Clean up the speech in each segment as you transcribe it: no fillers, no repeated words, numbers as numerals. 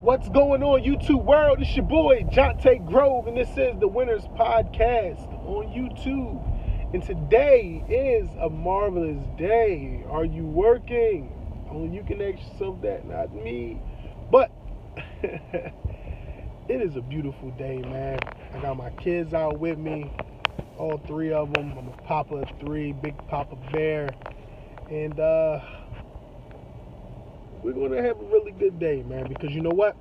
What's going on, YouTube world? It's your boy, Jonte Grove, and this is the Winners Podcast on YouTube. And today is a marvelous day. Are you working? Only you can ask yourself that, not me. But it is a beautiful day, man. I got my kids out with me, all three of them. I'm a papa of three, big papa bear. And we're going to have a really good day, man, because you know what?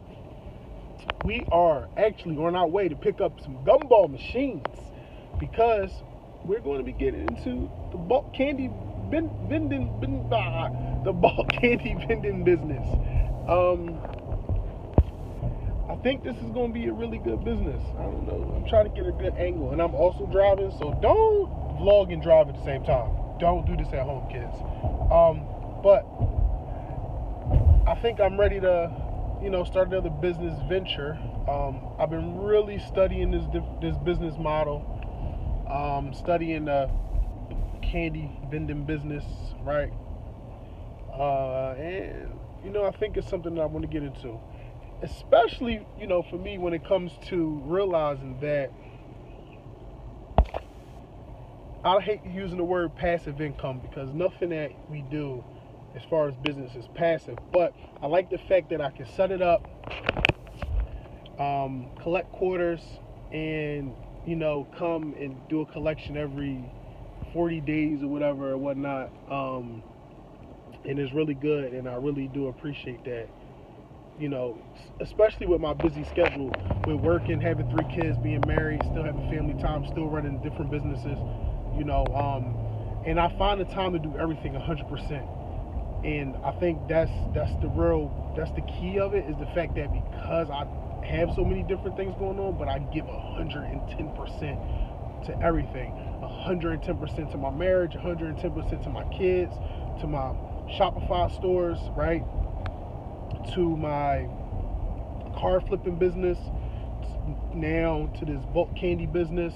We are actually on our way to pick up some gumball machines because we're going to be getting into the bulk candy vending business. I think this is going to be a really good business. I don't know. I'm trying to get a good angle, and I'm also driving, so don't vlog and drive at the same time. Don't do this at home, kids. But I think I'm ready to, start another business venture. I've been really studying this business model, studying the candy vending business, right? And I think it's something that I want to get into, especially for me when it comes to realizing that I hate using the word passive income because nothing that we do as far as business is passive, but I like the fact that I can set it up, collect quarters, and come and do a collection every 40 days or whatever or whatnot, and it's really good, and I really do appreciate that, especially with my busy schedule with working, having 3 kids, being married, still having family time, still running different businesses, and I find the time to do everything 100%. And I think that's the key of it, is the fact that because I have so many different things going on, but I give 110% to everything. 110% to my marriage, 110% to my kids, to my Shopify stores, right? To my car flipping business, now to this bulk candy business.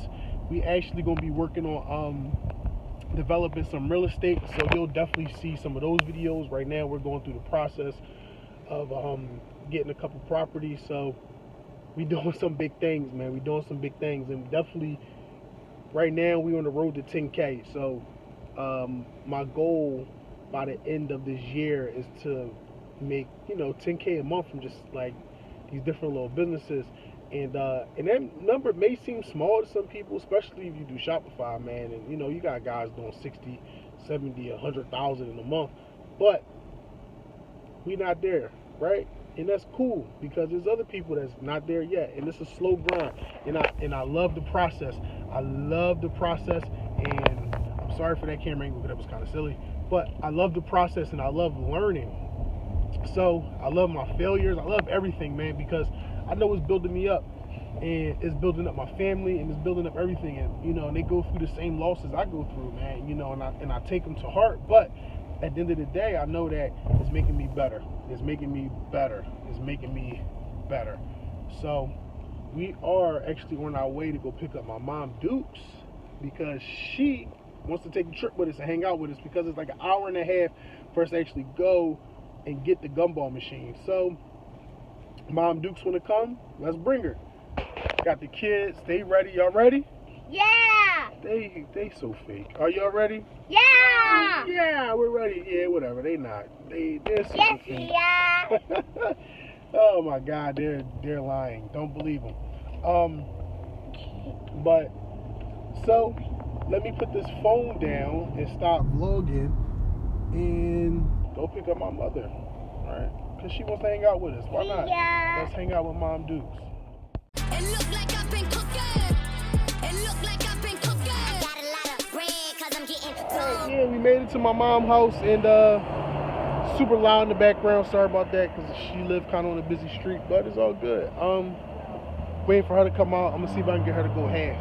We actually gonna be working on developing some real estate, so you'll definitely see some of those videos. Right now we're going through the process of getting a couple properties, so we doing some big things, man. We doing some big things, and definitely right now we're on the road to 10K. So my goal by the end of this year is to make 10K a month from just like these different little businesses. And that number may seem small to some people, especially if you do Shopify, man. And you got guys doing 60, 70, 100,000 in a month, but we not there, right? And that's cool because there's other people that's not there yet, and it's a slow grind. And I love the process. I love the process, and I'm sorry for that camera angle because that was kind of silly, but I love the process and I love learning. So I love my failures. I love everything, man, because I know it's building me up, and it's building up my family, and it's building up everything. And and they go through the same losses I go through, man. And I take them to heart. But at the end of the day, I know that it's making me better. It's making me better. It's making me better. So we are actually on our way to go pick up my mom Dukes because she wants to take a trip with us and hang out with us, because it's like an hour and a half for us to actually go and get the gumball machine. So Mom Dukes want to come? Let's bring her. Got the kids. They ready? Y'all ready? Yeah. They so fake. Are y'all ready? Yeah. Yeah, we're ready. Yeah, whatever. They not. They're super Yes, fake. yeah. Oh my God, they're lying. Don't believe them. But so let me put this phone down and stop vlogging and go pick up my mother. All right. Because she wants to hang out with us. Why not? Yeah. Let's hang out with Mom Dukes. It look like I've been cooking. It look like I've been cooking. Got a lot of bread cause I'm getting Right, yeah, we made it to my mom's house, and super loud in the background. Sorry about that because she lived kind of on a busy street, but it's all good. Waiting for her to come out. I'm going to see if I can get her to go half.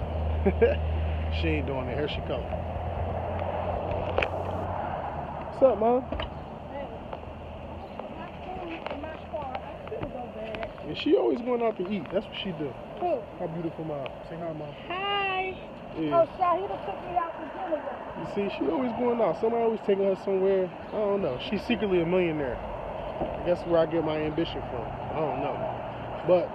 She ain't doing it. Here she comes. What's up, Mom? And she always going out to eat. That's what she do. Who? My beautiful mom. Say hi, Mom. Hi. Yeah. Oh, Shahida took me out to dinner. You see, she always going out. Somebody always taking her somewhere. I don't know. She's secretly a millionaire. I guess where I get my ambition from. I don't know. But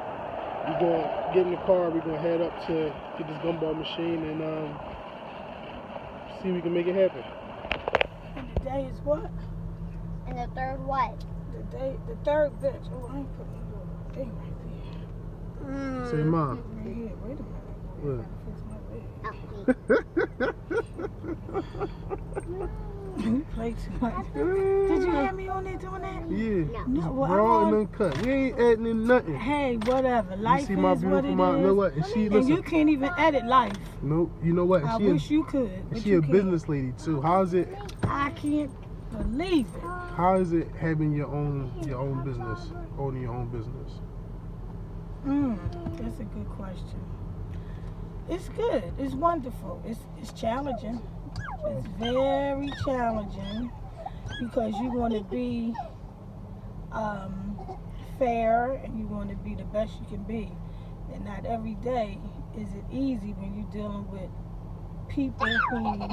we're going to get in the car. We're going to head up to get this gumball machine and see if we can make it happen. And the day is what? And the third what? The third bitch. Oh, I ain't putting my little thing right there. Say, Mom. Right here. Wait a minute. What? You play too much. Did you have me on there doing that? Yeah. No, well, Raw I'm and on. uncut. We ain't adding in nothing. Hey, whatever. Life You see is my what beautiful it mom. You know is. what? And she, And listen. you can't even edit life. No, you know what? I She wish you could. But she you a can't. business lady too. How is it? I can't believe it. How is it having your own business, owning your own business? That's a good question. It's good. It's wonderful. It's challenging. It's very challenging because you want to be fair and you want to be the best you can be. And not every day is it easy when you're dealing with people who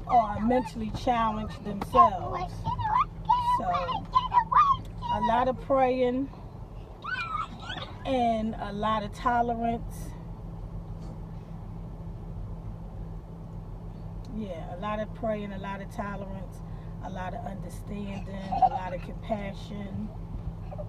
are mentally challenged themselves. So a lot of praying and a lot of tolerance. Yeah, a lot of praying, a lot of tolerance, a lot of understanding, a lot of compassion,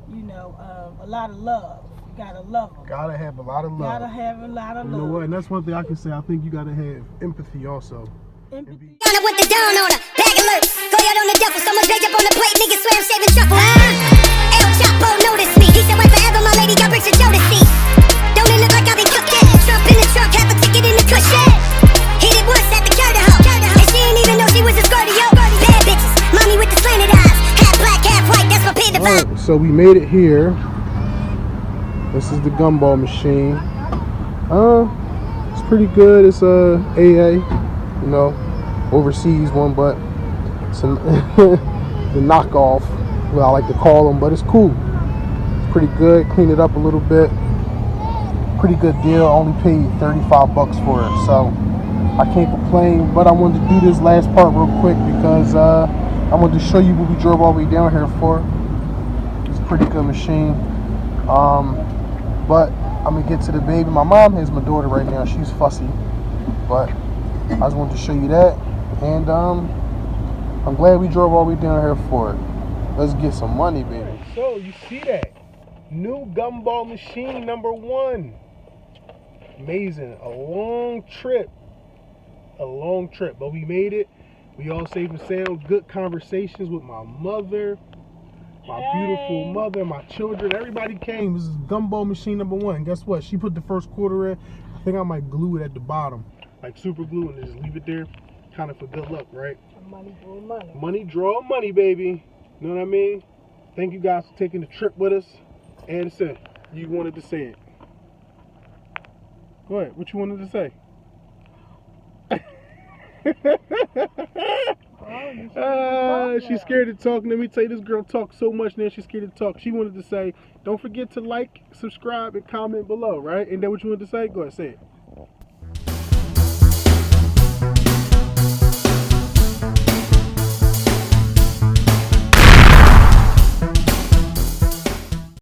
you know, a lot of love. You gotta love them. Gotta have a lot of love. Gotta have a lot of You know love. what? And that's one thing I can say. I think you gotta have empathy also. Empathy. Down, I went the down on her. Bag alert. Go out on the duffel. Someone baked up on the plate. Niggas swear I'm shaving truffle. El Chapo noticed me. He said, wait forever, my lady got bricks of Joe to see. Don't it look like I've been cooking? Trump in the trunk, half a ticket in the cushion. Hit it once at the Curta hoe. And she didn't even know she was a scorpio. Bad bitches. Mommy with the slanted eyes. Half black, half white. That's my pin Alright, so we made it here. This is the gumball machine. It's pretty good. It's a AA, you know, overseas one, but it's the knockoff, what I like to call them, but it's cool. It's pretty good. Clean it up a little bit. Pretty good deal. Only paid $35 for it, so I can't complain. But I wanted to do this last part real quick because I wanted to show you what we drove all the way down here for. It's a pretty good machine. But I'm gonna get to the baby. My mom has my daughter right now. She's fussy, but I just wanted to show you that. And I'm glad we drove all the way down here for it. Let's get some money, baby. So you see that new gumball machine #1. Amazing. A long trip, but we made it. We all safe and sound. Good conversations with my mother, my beautiful mother, my children. Everybody came. This is gumball machine #1. Guess what? She put the first quarter in. I think I might glue it at the bottom, like super glue, and just leave it there, kind of for good luck, right? Money draw money. Money draw money, baby. You know what I mean? Thank you guys for taking the trip with us. Anderson, you wanted to say it. Go ahead. What you wanted to say? She's scared to talk. Let me tell you, this girl talks so much now she's scared to talk. She wanted to say, don't forget to like, subscribe, and comment below, right? And then what you wanted to say? Go ahead, say it.